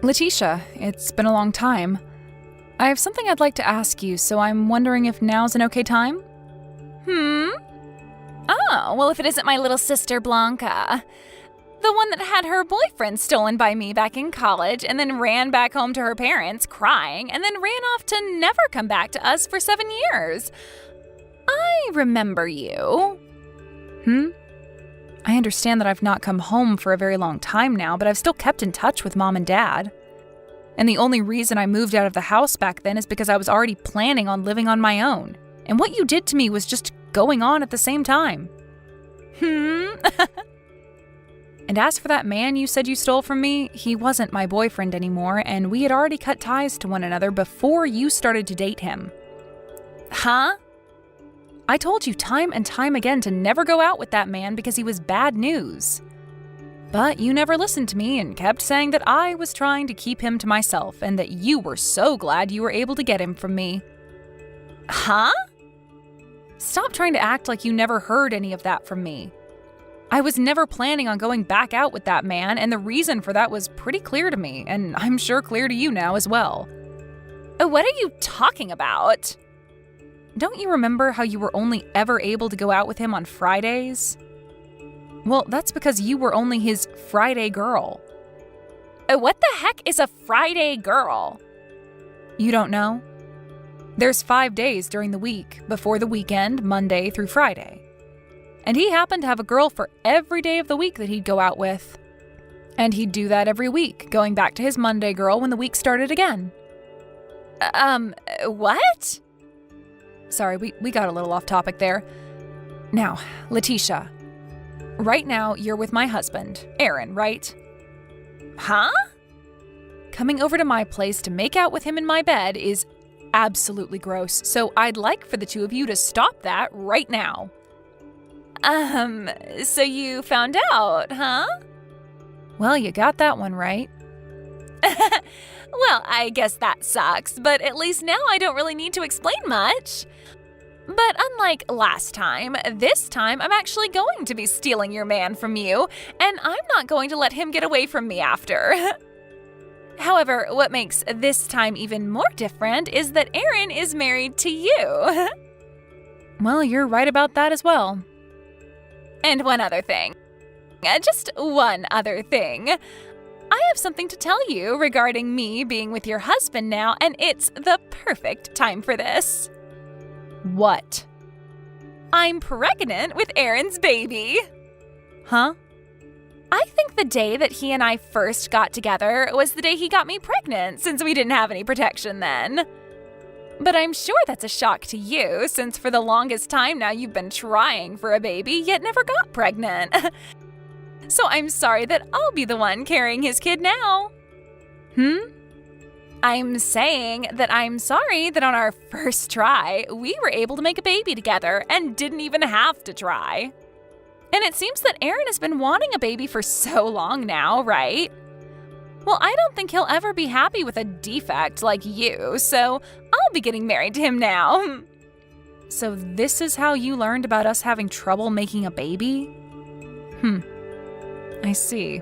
Letitia, it's been a long time. I have something I'd like to ask you, so I'm wondering if now's an okay time? Oh, well, if it isn't my little sister Blanca. The one that had her boyfriend stolen by me back in college and then ran back home to her parents crying and then ran off to never come back to us for 7 years. I remember you. I understand that I've not come home for a very long time now, but I've still kept in touch with Mom and Dad. And the only reason I moved out of the house back then is because I was already planning on living on my own. And what you did to me was just going on at the same time. And as for that man you said you stole from me, he wasn't my boyfriend anymore, and we had already cut ties to one another before you started to date him. Huh? I told you time and time again to never go out with that man because he was bad news. But you never listened to me and kept saying that I was trying to keep him to myself and that you were so glad you were able to get him from me. Huh? Stop trying to act like you never heard any of that from me. I was never planning on going back out with that man, and the reason for that was pretty clear to me, and I'm sure clear to you now as well. What are you talking about? Don't you remember how you were only ever able to go out with him on Fridays? Well, that's because you were only his Friday girl. What the heck is a Friday girl? You don't know? There's 5 days during the week, before the weekend, Monday through Friday. And he happened to have a girl for every day of the week that he'd go out with. And he'd do that every week, going back to his Monday girl when the week started again. What? Sorry, we got a little off topic there. Now, Letitia, right now you're with my husband, Aaron, right? Huh? Coming over to my place to make out with him in my bed is absolutely gross, so I'd like for the two of you to stop that right now. So you found out, huh? Well, you got that one right. Well, I guess that sucks, but at least now I don't really need to explain much. But unlike last time, this time I'm actually going to be stealing your man from you, and I'm not going to let him get away from me after. However, what makes this time even more different is that Aaron is married to you. Well, you're right about that as well. And one other thing. Just one other thing. I have something to tell you regarding me being with your husband now, and it's the perfect time for this. What? I'm pregnant with Aaron's baby. Huh? I think the day that he and I first got together was the day he got me pregnant, since we didn't have any protection then. But I'm sure that's a shock to you, since for the longest time now you've been trying for a baby, yet never got pregnant. So I'm sorry that I'll be the one carrying his kid now. I'm saying that I'm sorry that on our first try, we were able to make a baby together and didn't even have to try. And it seems that Aaron has been wanting a baby for so long now, right? Well, I don't think he'll ever be happy with a defect like you, so I'll be getting married to him now. So this is how you learned about us having trouble making a baby? I see.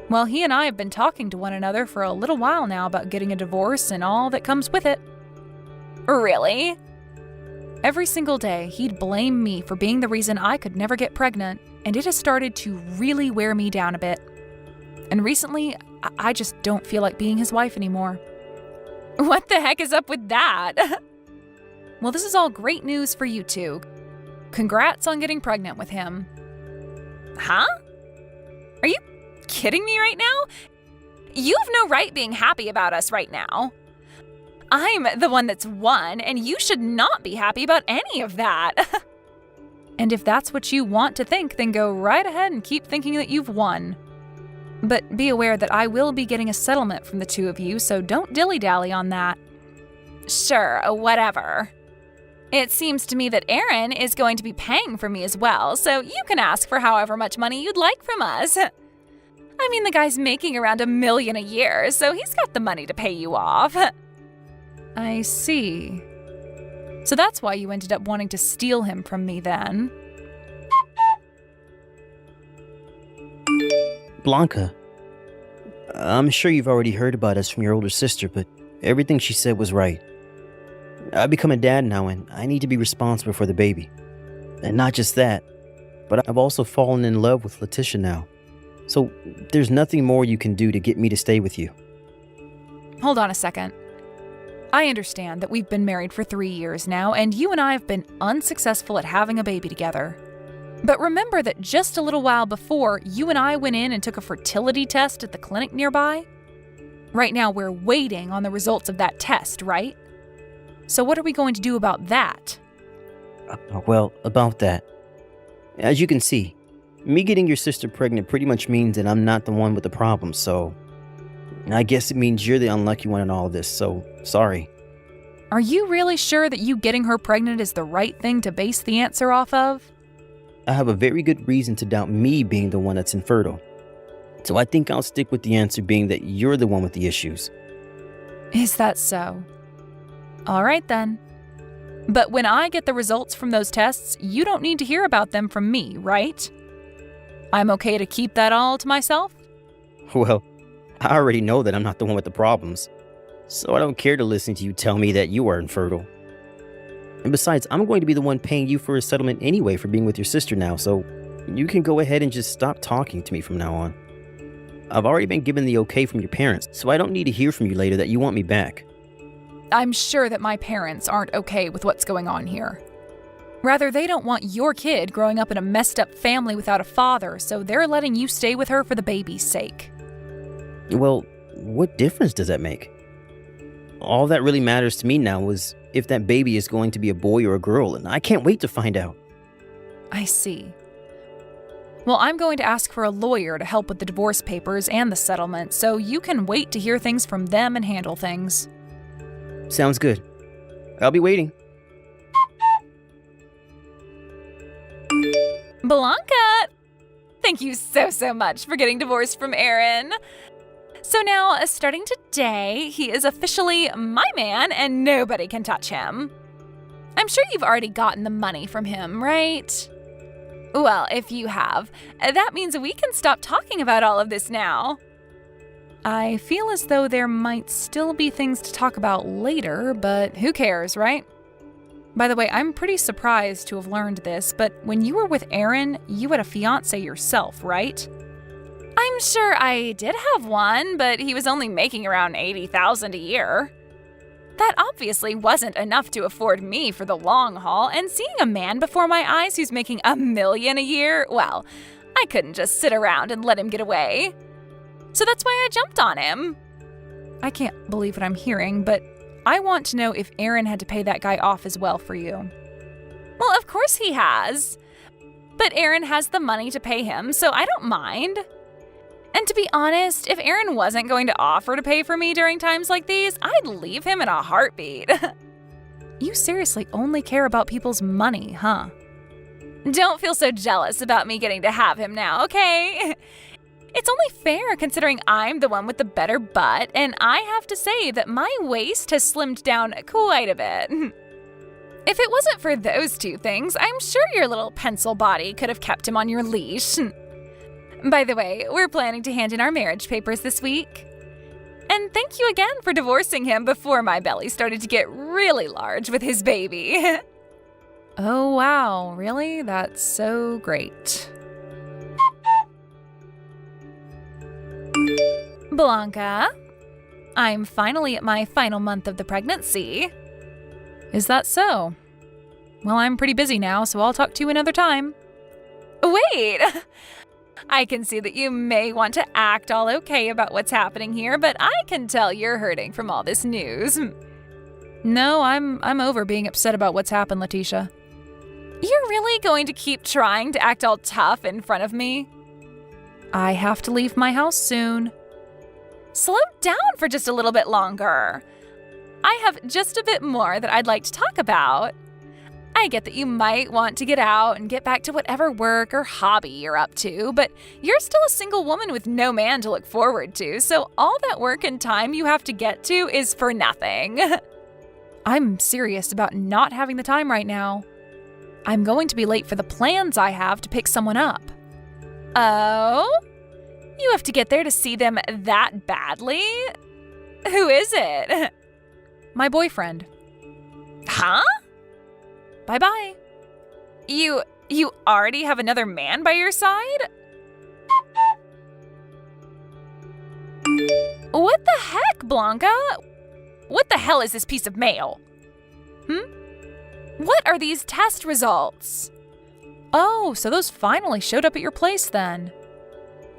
Well, he and I have been talking to one another for a little while now about getting a divorce and all that comes with it. Really? Every single day, he'd blame me for being the reason I could never get pregnant, and it has started to really wear me down a bit. And recently, I just don't feel like being his wife anymore. What the heck is up with that? Well, this is all great news for you two. Congrats on getting pregnant with him. Huh? Are you kidding me right now? You have no right being happy about us right now. I'm the one that's won, and you should not be happy about any of that. And if that's what you want to think, then go right ahead and keep thinking that you've won. But be aware that I will be getting a settlement from the two of you, so don't dilly-dally on that. Sure, whatever. It seems to me that Aaron is going to be paying for me as well, so you can ask for however much money you'd like from us. I mean, the guy's making around $1 million a year, so he's got the money to pay you off. I see. So that's why you ended up wanting to steal him from me then. Blanca, I'm sure you've already heard about us from your older sister, but everything she said was right. I've become a dad now, and I need to be responsible for the baby. And not just that, but I've also fallen in love with Letitia now. So there's nothing more you can do to get me to stay with you. Hold on a second. I understand that we've been married for 3 years now, and you and I have been unsuccessful at having a baby together. But remember that just a little while before, you and I went in and took a fertility test at the clinic nearby? Right now, we're waiting on the results of that test, right? So what are we going to do about that? Well, about that. As you can see, me getting your sister pregnant pretty much means that I'm not the one with the problem, so I guess it means you're the unlucky one in all of this, so sorry. Are you really sure that you getting her pregnant is the right thing to base the answer off of? I have a very good reason to doubt me being the one that's infertile. So I think I'll stick with the answer being that you're the one with the issues. Is that so? All right then. But when I get the results from those tests, you don't need to hear about them from me, right? I'm okay to keep that all to myself? Well, I already know that I'm not the one with the problems, so I don't care to listen to you tell me that you are infertile. And besides, I'm going to be the one paying you for a settlement anyway for being with your sister now, so you can go ahead and just stop talking to me from now on. I've already been given the okay from your parents, so I don't need to hear from you later that you want me back. I'm sure that my parents aren't okay with what's going on here. Rather, they don't want your kid growing up in a messed up family without a father, so they're letting you stay with her for the baby's sake. Well, what difference does that make? All that really matters to me now is if that baby is going to be a boy or a girl, and I can't wait to find out. I see. Well, I'm going to ask for a lawyer to help with the divorce papers and the settlement, so you can wait to hear things from them and handle things. Sounds good. I'll be waiting. Blanca! Thank you so much for getting divorced from Aaron. So now, starting today, he is officially my man and nobody can touch him. I'm sure you've already gotten the money from him, right? Well, if you have, that means we can stop talking about all of this now. I feel as though there might still be things to talk about later, but who cares, right? By the way, I'm pretty surprised to have learned this, but when you were with Aaron, you had a fiancé yourself, right? I'm sure I did have one, but he was only making around $80,000 a year. That obviously wasn't enough to afford me for the long haul, and seeing a man before my eyes who's making $1 million a year, well, I couldn't just sit around and let him get away. So that's why I jumped on him. I can't believe what I'm hearing, but I want to know if Aaron had to pay that guy off as well for you. Well, of course he has. But Aaron has the money to pay him, so I don't mind. And to be honest, if Aaron wasn't going to offer to pay for me during times like these, I'd leave him in a heartbeat. You seriously only care about people's money, huh? Don't feel so jealous about me getting to have him now, okay? It's only fair considering I'm the one with the better butt, and I have to say that my waist has slimmed down quite a bit. If it wasn't for those two things, I'm sure your little pencil body could have kept him on your leash. By the way, we're planning to hand in our marriage papers this week. And thank you again for divorcing him before my belly started to get really large with his baby. Oh, wow. Really? That's so great. Blanca, I'm finally at my final month of the pregnancy. Is that so? Well, I'm pretty busy now, so I'll talk to you another time. Wait! I can see that you may want to act all okay about what's happening here, but I can tell you're hurting from all this news. No, I'm over being upset about what's happened, Letitia. You're really going to keep trying to act all tough in front of me? I have to leave my house soon. Slow down for just a little bit longer. I have just a bit more that I'd like to talk about. I get that you might want to get out and get back to whatever work or hobby you're up to, but you're still a single woman with no man to look forward to, so all that work and time you have to get to is for nothing. I'm serious about not having the time right now. I'm going to be late for the plans I have to pick someone up. Oh? You have to get there to see them that badly? Who is it? My boyfriend. Huh? Bye-bye. You already have another man by your side? What the heck, Blanca? What the hell is this piece of mail? What are these test results? Oh, so those finally showed up at your place then.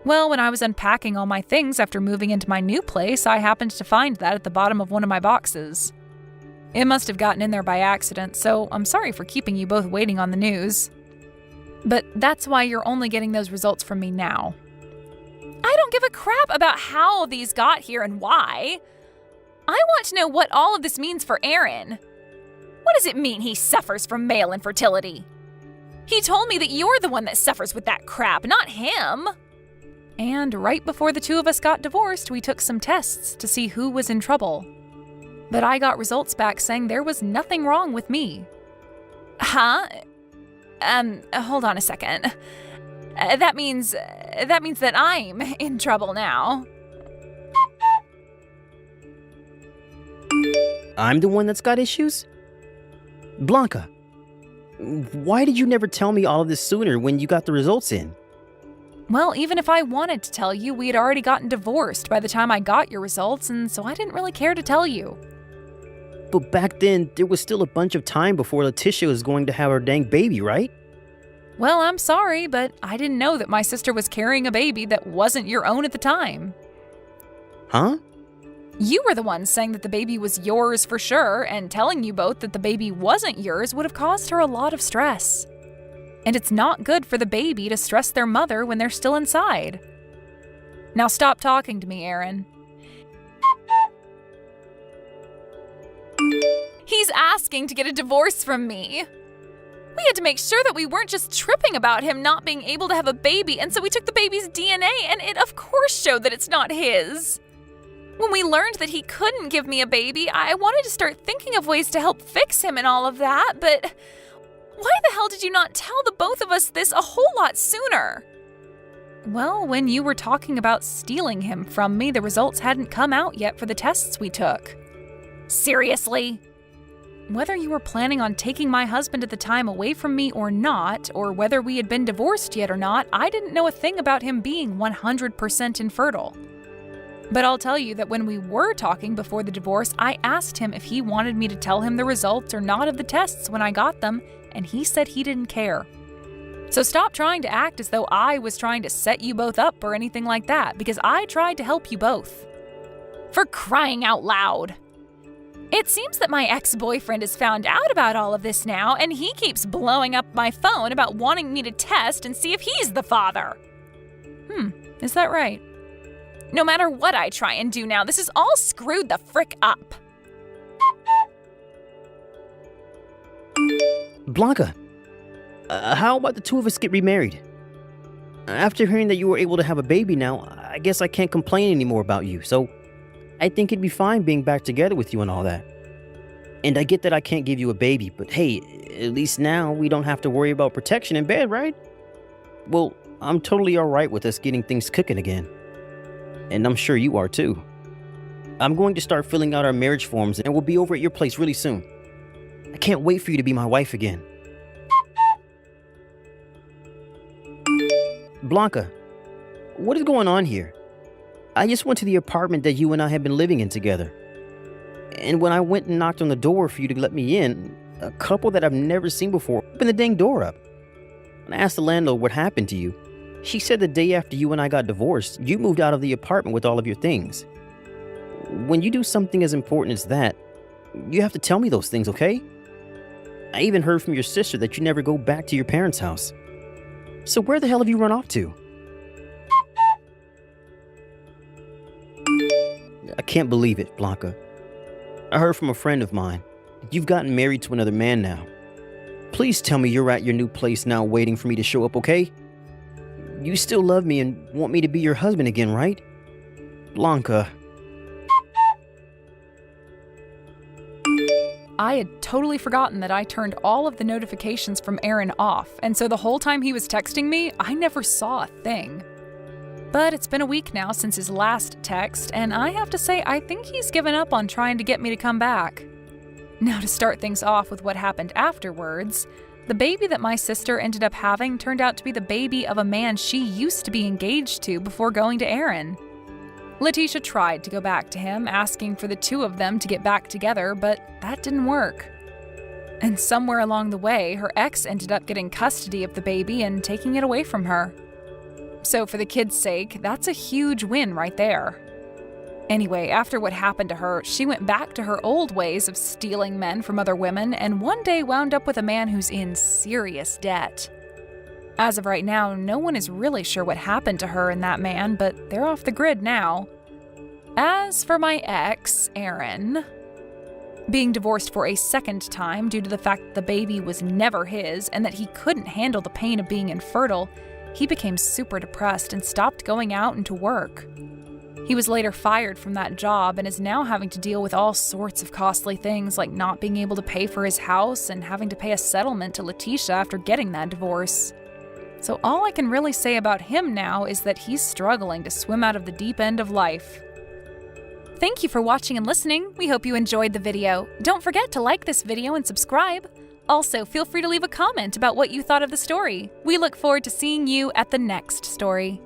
Well, when I was unpacking all my things after moving into my new place, I happened to find that at the bottom of one of my boxes. It must have gotten in there by accident, so I'm sorry for keeping you both waiting on the news. But that's why you're only getting those results from me now. I don't give a crap about how these got here and why. I want to know what all of this means for Aaron. What does it mean he suffers from male infertility? He told me that you're the one that suffers with that crap, not him. And right before the two of us got divorced, we took some tests to see who was in trouble. But I got results back saying there was nothing wrong with me. Huh? Hold on a second. That means that I'm in trouble now. I'm the one that's got issues? Blanca, why did you never tell me all of this sooner when you got the results in? Well, even if I wanted to tell you, we had already gotten divorced by the time I got your results, and so I didn't really care to tell you. But back then, there was still a bunch of time before Letitia was going to have her dang baby, right? Well, I'm sorry, but I didn't know that my sister was carrying a baby that wasn't your own at the time. Huh? You were the one saying that the baby was yours for sure, and telling you both that the baby wasn't yours would have caused her a lot of stress. And it's not good for the baby to stress their mother when they're still inside. Now stop talking to me, Aaron. He's asking to get a divorce from me. We had to make sure that we weren't just tripping about him not being able to have a baby, and so we took the baby's DNA, and it of course showed that it's not his. When we learned that he couldn't give me a baby, I wanted to start thinking of ways to help fix him and all of that, but why the hell did you not tell the both of us this a whole lot sooner? Well, when you were talking about stealing him from me, the results hadn't come out yet for the tests we took. Seriously? Whether you were planning on taking my husband at the time away from me or not, or whether we had been divorced yet or not, I didn't know a thing about him being 100% infertile. But I'll tell you that when we were talking before the divorce, I asked him if he wanted me to tell him the results or not of the tests when I got them, and he said he didn't care. So stop trying to act as though I was trying to set you both up or anything like that, because I tried to help you both. For crying out loud! It seems that my ex-boyfriend has found out about all of this now, and he keeps blowing up my phone about wanting me to test and see if he's the father. Is that right? No matter what I try and do now, this is all screwed the frick up. Blanca, how about the two of us get remarried? After hearing that you were able to have a baby now, I guess I can't complain anymore about you, so I think it'd be fine being back together with you and all that. And I get that I can't give you a baby, but hey, at least now we don't have to worry about protection in bed, right? Well, I'm totally alright with us getting things cooking again. And I'm sure you are too. I'm going to start filling out our marriage forms and we'll be over at your place really soon. I can't wait for you to be my wife again. Blanca, what is going on here? I just went to the apartment that you and I have been living in together. And when I went and knocked on the door for you to let me in, a couple that I've never seen before opened the dang door up. When I asked the landlord what happened to you, she said the day after you and I got divorced, you moved out of the apartment with all of your things. When you do something as important as that, you have to tell me those things, okay? I even heard from your sister that you never go back to your parents' house. So where the hell have you run off to? I can't believe it, Blanca. I heard from a friend of mine. You've gotten married to another man now. Please tell me you're at your new place now waiting for me to show up, okay? You still love me and want me to be your husband again, right? Blanca. I had totally forgotten that I turned all of the notifications from Aaron off, and so the whole time he was texting me, I never saw a thing. But it's been a week now since his last text, and I have to say I think he's given up on trying to get me to come back. Now, to start things off with what happened afterwards, the baby that my sister ended up having turned out to be the baby of a man she used to be engaged to before going to Aaron. Letitia tried to go back to him, asking for the two of them to get back together, but that didn't work. And somewhere along the way, her ex ended up getting custody of the baby and taking it away from her. So for the kid's sake, that's a huge win right there. Anyway, after what happened to her, she went back to her old ways of stealing men from other women and one day wound up with a man who's in serious debt. As of right now, no one is really sure what happened to her and that man, but they're off the grid now. As for my ex, Aaron, being divorced for a second time due to the fact that the baby was never his and that he couldn't handle the pain of being infertile, he became super depressed and stopped going out and to work. He was later fired from that job and is now having to deal with all sorts of costly things like not being able to pay for his house and having to pay a settlement to Letitia after getting that divorce. So all I can really say about him now is that he's struggling to swim out of the deep end of life. Thank you for watching and listening. We hope you enjoyed the video. Don't forget to like this video and subscribe. Also, feel free to leave a comment about what you thought of the story. We look forward to seeing you at the next story.